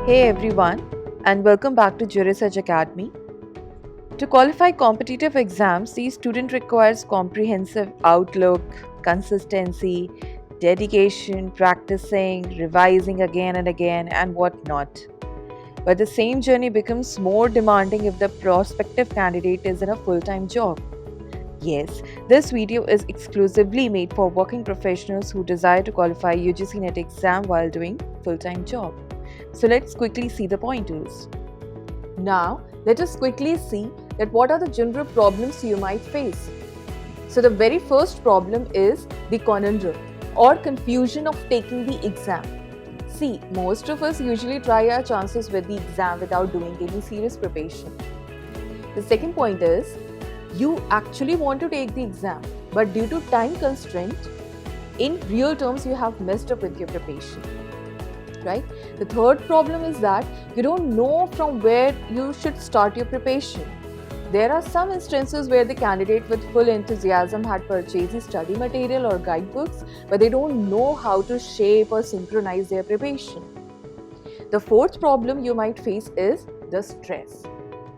Hey everyone, and welcome back to Jurisage Academy. To qualify competitive exams, the student requires comprehensive outlook, consistency, dedication, practicing, revising again and again, and whatnot. But the same journey becomes more demanding if the prospective candidate is in a full time job. Yes, this video is exclusively made for working professionals who desire to qualify UGC NET exam while doing full time job. So let's quickly see the pointers. Now, let us quickly see that what are the general problems you might face. So the very first problem is the conundrum or confusion of taking the exam. See, most of us usually try our chances with the exam without doing any serious preparation. The second point is you actually want to take the exam, but due to time constraint, in real terms you have messed up with your preparation. Right? The third problem is that you don't know from where you should start your preparation. There are some instances where the candidate with full enthusiasm had purchased the study material or guidebooks, but they don't know how to shape or synchronize their preparation. The fourth problem you might face is the stress.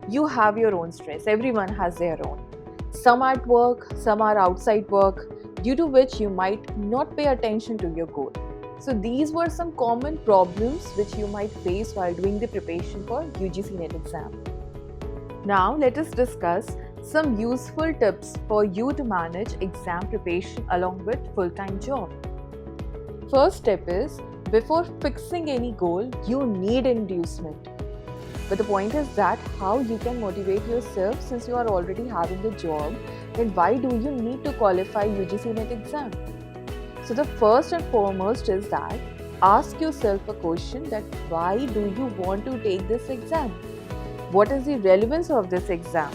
You have your own stress, everyone has their own. Some at work, some are outside work, due to which you might not pay attention to your goal. So these were some common problems which you might face while doing the preparation for UGC NET exam. Now let us discuss some useful tips for you to manage exam preparation along with full-time job. First step is, before fixing any goal, you need inducement. But the point is that how you can motivate yourself since you are already having a job, then why do you need to qualify UGC NET exam? So the first and foremost is that ask yourself a question that why do you want to take this exam? What is the relevance of this exam?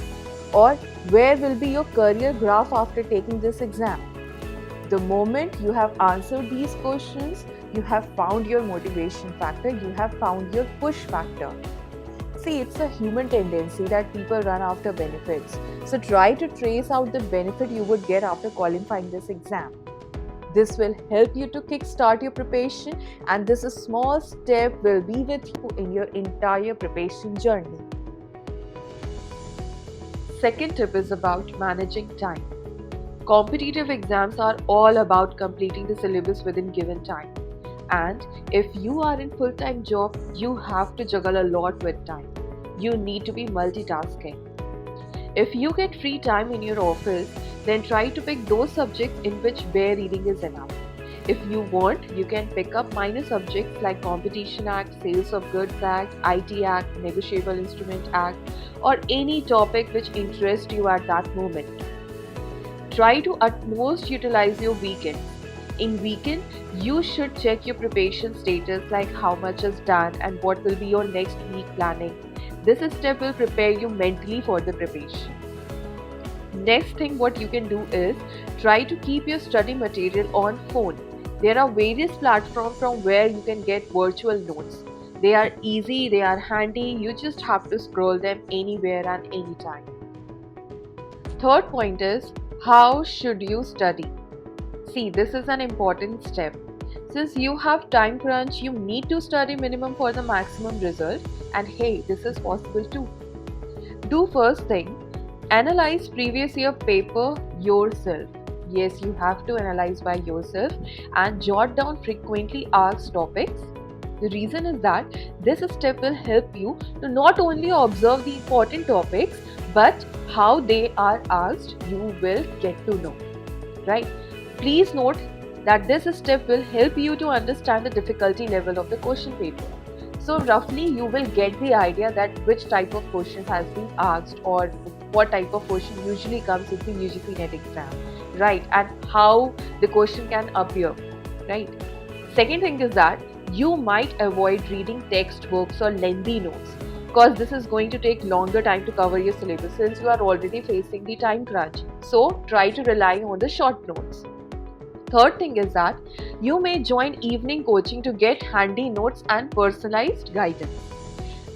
Or where will be your career graph after taking this exam? The moment you have answered these questions, you have found your motivation factor, you have found your push factor. See, it's a human tendency that people run after benefits. So try to trace out the benefit you would get after qualifying this exam. This will help you to kickstart your preparation, and this small step will be with you in your entire preparation journey. Second tip is about managing time. Competitive exams are all about completing the syllabus within given time. And if you are in full-time job, you have to juggle a lot with time. You need to be multitasking. If you get free time in your office, then try to pick those subjects in which bare reading is enough. If you want, you can pick up minor subjects like Competition Act, Sales of Goods Act, IT Act, Negotiable Instrument Act, or any topic which interests you at that moment. Try to at most utilize your weekend. In weekend, you should check your preparation status like how much is done and what will be your next week planning. This step will prepare you mentally for the preparation. Next thing what you can do is try to keep your study material on phone. There are various platforms from where you can get virtual notes. They are easy, they are handy, you just have to scroll them anywhere and anytime. Third point is, how should you study? See, this is an important step. Since you have time crunch, you need to study minimum for the maximum result, and hey, this is possible too. Do first thing, analyze previous year paper yourself. Yes, you have to analyze by yourself and jot down frequently asked topics. The reason is that this step will help you to not only observe the important topics, but how they are asked, you will get to know. Right? Please note that this step will help you to understand the difficulty level of the question paper. So roughly you will get the idea that which type of question has been asked or what type of question usually comes with the UGC NET exam, right? And how the question can appear, right? Second thing is that you might avoid reading textbooks or lengthy notes because this is going to take longer time to cover your syllabus since you are already facing the time crunch. So try to rely on the short notes. Third thing is that you may join evening coaching to get handy notes and personalized guidance.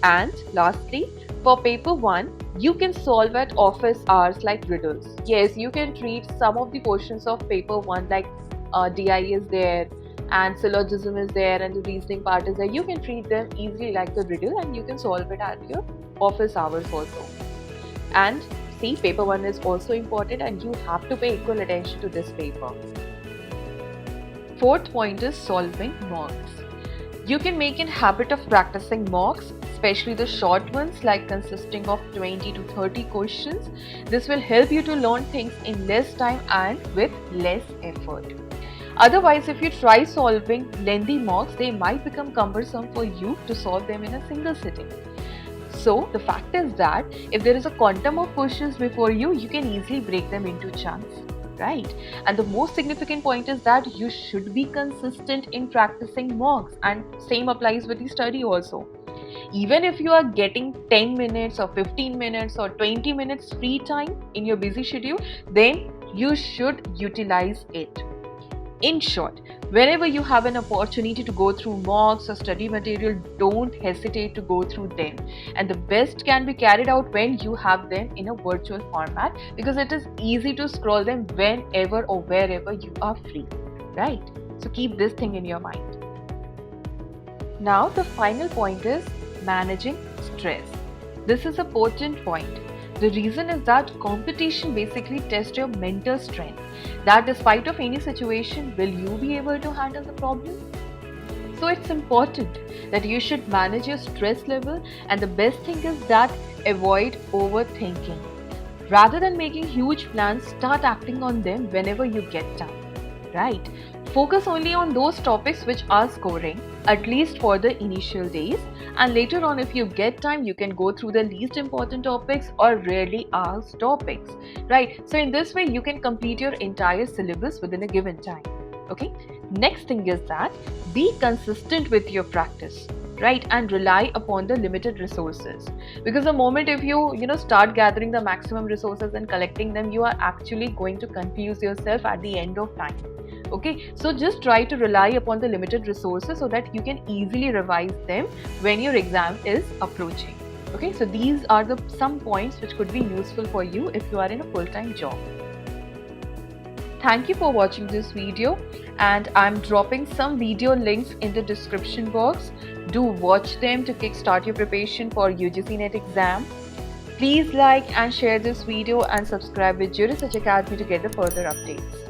And lastly, for paper 1, you can solve at office hours like riddles. Yes, you can treat some of the questions of paper 1 like DI is there, and syllogism is there, and the reasoning part is there. You can treat them easily like the riddle, and you can solve it at your office hours also. And see, paper 1 is also important, and you have to pay equal attention to this paper. Fourth point is solving mocks. You can make a habit of practicing mocks, especially the short ones, like consisting of 20 to 30 questions. This will help you to learn things in less time and with less effort. Otherwise, if you try solving lengthy mocks, they might become cumbersome for you to solve them in a single sitting. So the fact is that if there is a quantum of questions before you, you can easily break them into chunks, right? And the most significant point is that you should be consistent in practicing mocks, and same applies with the study also. Even if you are getting 10 minutes or 15 minutes or 20 minutes free time in your busy schedule, then you should utilize it. In short, whenever you have an opportunity to go through mocks or study material, don't hesitate to go through them. And the best can be carried out when you have them in a virtual format, because it is easy to scroll them whenever or wherever you are free, right? So keep this thing in your mind. Now the final point is managing stress. This is a potent point. The reason is that competition basically tests your mental strength, that despite of any situation, will you be able to handle the problem? So it's important that you should manage your stress level, and the best thing is that avoid overthinking. Rather than making huge plans, start acting on them whenever you get time, right? Focus only on those topics which are scoring, at least for the initial days, and later on, if you get time, you can go through the least important topics or rarely asked topics, right? So in this way, you can complete your entire syllabus within a given time. Okay, next thing is that be consistent with your practice, right? And rely upon the limited resources, because the moment if you start gathering the maximum resources and collecting them, you are actually going to confuse yourself at the end of time. Okay, so just try to rely upon the limited resources so that you can easily revise them when your exam is approaching. Okay, so these are the some points which could be useful for you if you are in a full-time job. Thank you for watching this video, and I'm dropping some video links in the description box. Do watch them to kickstart your preparation for UGC NET exam. Please like and share this video and subscribe with Juris Academy to get the further updates.